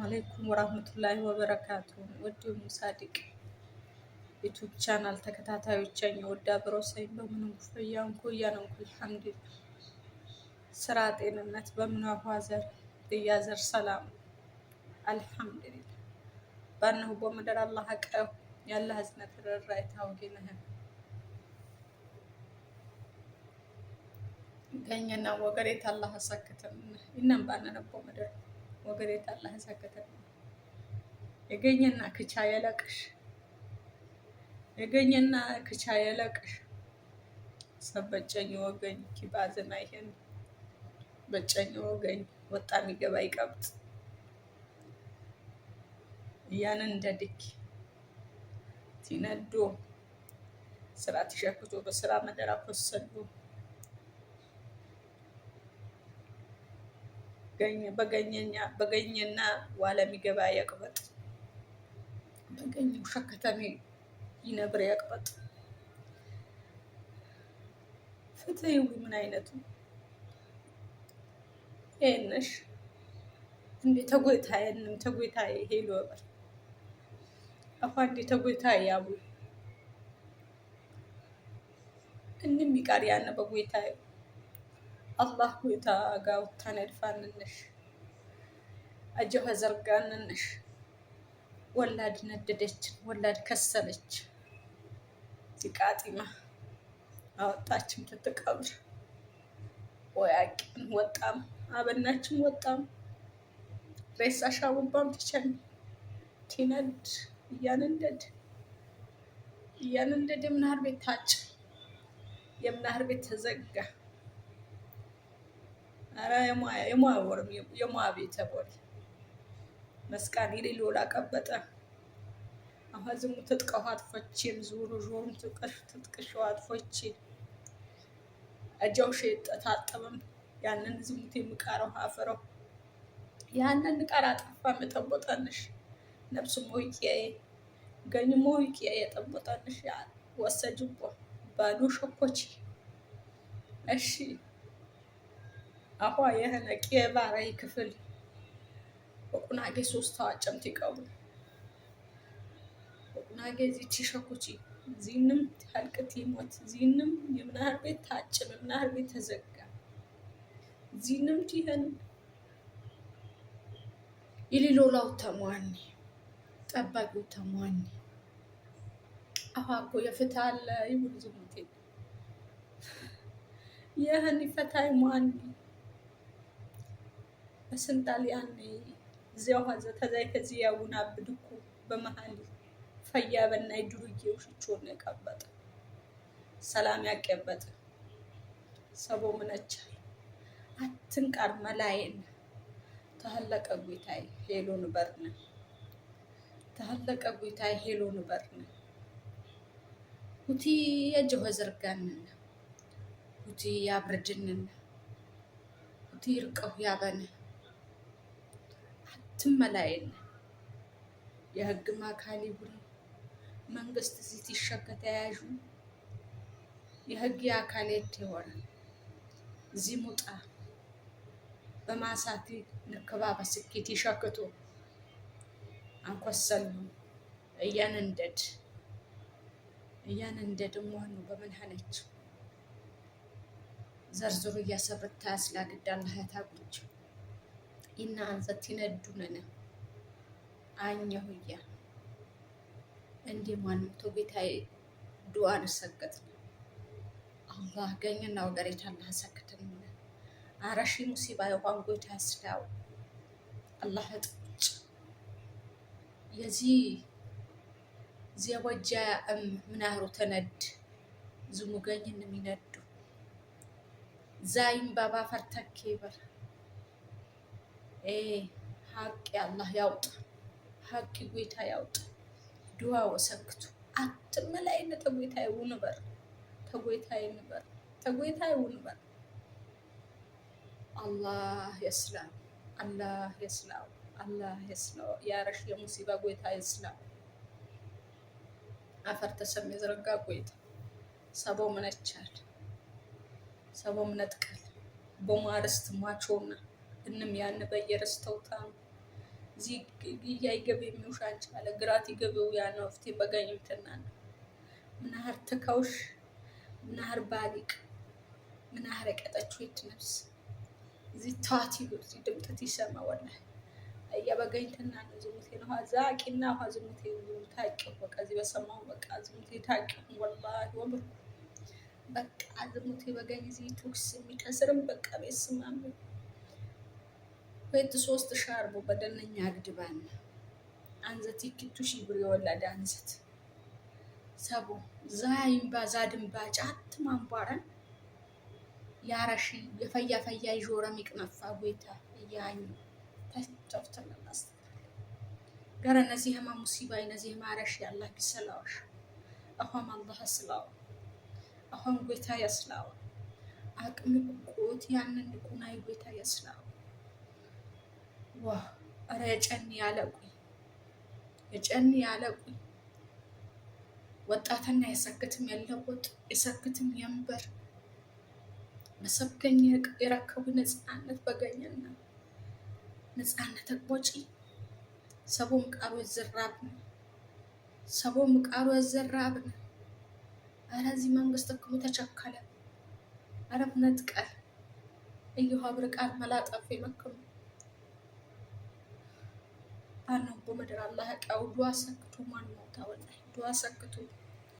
አለይኩም ወራህመቱላሂ ወበረካቱ። ውድ ሙሳዲቅ ዩቲዩብ ቻናል ተከታታዮች ወዳ ብሮሰኝ በምን ጉፈያን ኮያነው አልሐምዱሊላህ። ስራ ጤንነት በምን አዋዘር እያዘር ሰላም አልሐምዱሊላህ። ባነሁ በመደር አላህ አቀው ያለ ህዝነት ረራይ ታውቂነህ ገኘና ወገሬት አላህ ሰከተን እናም ባነነቦ መደር ወገሬት አላህ ሰከተን የገኘና ክቻ የለቅሽ የገኘና ክቻ የለቅሽ ሰበጨኝ ወገኝ ኪባዝና ይሄን በጨኝ ወገኝ ወጣ የሚገባ ይቀብጥ ያንን እንደድክ ሲነዶ ስራ ተሸክቶ በስራ መደራ ፈሰሉ በገኘና ዋለ የሚገባ ያቅበጥ በገኘው ሸከተሜ ይነብር ያቅበጥ ፍትህ ምን አይነቱ ኤነሽ እንዴ ተጎይታየንም ተጎይታየ ሄሎ በር አፋንዴ ተጎይታየ ያቡ እንንም ይቃር ያነ በጎይታየ አላህ ጎይታ ጋው ተነድፋንነሽ አጀፈ ዘርጋንነሽ ወላድ ነደደች ወላድ ከሰለች ሲቃጢማ አወጣችም ተተቀብር ወያቂን ወጣም አበናችም ወጣም ሬሳሻ ወባም ተቸን ቲነድ እያንንደድ የምናህር ቤት ታጭ የምናህር ቤት ተዘጋ። አራ የሟያ ወርም የሟያ ቤት ተቦል መስቃን ይሌሎ ላቀበጠ አሁን ትጥቀዋት ፈቺም ዙሩ ጆም ትጥቀሽዋት ፈቺ አጃው ሸጥ ታጠበም ያንን ዝሙት የሚቃረው አፈረው ያንን ቃራ ጠፋ መጠቦጣንሽ ነፍሱ ሞይቂያዬ ገኝ ሞይቂያዬ ጠቦጣንሽ ያ ወሰጅቦ ባዶ ሸኮቺ እሺ አሁን የሆነ ቄባራይ ክፍል ወቁናጌ 3 ታዋጨምት ይቀቡ ወቁናጌ ዚቺ ሸኮቺ ዚንም ታልቅት ይሞት ዚንም የምናህር ቤት ታጭም የምናህር ቤት ተዘጋ ዚንም ቲህን ይሊሎላው ተሟኒ ጠባቂው ተሟኒ አሃኮ የፍታለ ይሁን ዝሙቴ ይህን ይፈታይ ሟኒ በስንጣል ያኔ እዚያው ሀዘ ተዛይ ከዚህ ያውና ብድኩ በመሃል ፈያ በናይ ዱርዬው ሽቾን ያቀበጠ ሰላም ያቀበጠ ሰቦ ምነቻል አትንቃር መላይን ተሐለቀ ጉይታይ ሄሎን በርነ ተሐለቀ ጉይታይ ሄሎን በርነ ሁቲ የጀው ዘርጋንን ሁቲ ያብርድንን ሁቲ ይርቀው ያበነ አትመላይን የህግ ማካሊ ሁሉ መንግስት እዚህ ይሸከተ ያዡ የህግ አካሌት ይሆነ እዚህ ሙጣ በማሳቲ ንከባ በስኪት ይሸከቱ አንኮሰሉ እያንንደድ መሆኑ በመንሐነች ዘርዝሩ እያሰብታ ያስላግዳለህ ታጉች ኢና አንዘት ይነዱነነ አኛሁያ እንዴ ማንም ተጌታዬ ዱአን ሰገት አላህ ገኘና ወገሬት አላህ ሰከተን አራሺ ሙሲባ የቋን ጎይታ ያስላው አላህ ጥጭ የዚህ ዘወጃ ምናህሩ ተነድ ዝሙገኝን የሚነዱ ዛይም ባባ ፈርተክ ይበር ሀቅ አላህ ያውጣ ሀቅ ጎይታ ያውጣ ዱዓ ወሰክቱ አትመላይነ ተጎይታ ይውንበር ተጎይታ ይንበር ተጎይታ ይውንበር አላህ ይስላም አላህ ይስላም አላህ ይስላም ያረሽ የሙሲባ ጎይታ ይስላም አፈር ተሰም የዘረጋ ጎይታ ሰቦ ምነቻል ሰቦ ምነጥቀል በማርስት ማቾና እንም ያን በየረስተውታ እዚህ እያይገብ የሚውሻንች አለ ግራት ይገበው ያ ነው ፍቴ በጋኝም ተናን ምናህር ተካውሽ ምናህር ባሊቅ ምናህር ቀጠችው ይትነብስ እዚህ ታቲ ጉድ እዚህ ድምጠት ይሰማ ወላሂ እያበጋኝ ተናን ዝሙቴ ነው ዛቂና ዝሙቴ ታቂ በቃ እዚህ በሰማው በቃ ዝሙቴ ታቂ ወላሂ ወምር በቃ ዝሙቴ በጋኝ እዚህ ቱክስ የሚከስርም በቃ በስማም ወይት 3000 በደነኛ አግድባን አንዘት ይክቱሽ ብር የወላደ አንዘት ሰቦ ዛይም ባዛድም ባጫት ማንባረን ያረሺ የፈያ ይጆራ ሚቅነፋ ጎይታ ያኝ ተጨፍተን እናስተካክል ጋር እነዚህ ህማ ሙሲባ እነዚህ ማረሽ ያላህ ቢሰላውሽ አሁን አላህ ስላው አሁን ጎይታ ያስላው አቅም ቆት ያንን ቁናይ ጎይታ ያስላው ዋ አረ የጨኒ ያለቁኝ ወጣትና የሰክትም ያለወጥ የሰክትም የንበር መሰብከኝ የረከቡ ነፃነት በገኘና ነፃነት ተቆጪ ሰቦም ቃሩ ዘራብን አረዚ መንግስት እኮ ተቸከለ አረብ ነጥቀል እየው አብርቃል መላጠፍ ይመክሩ አነው በመድር አላህ ቃው ዱዓ ሰክቱ ማን ነው ታወላይ ዱዓ ሰክቱ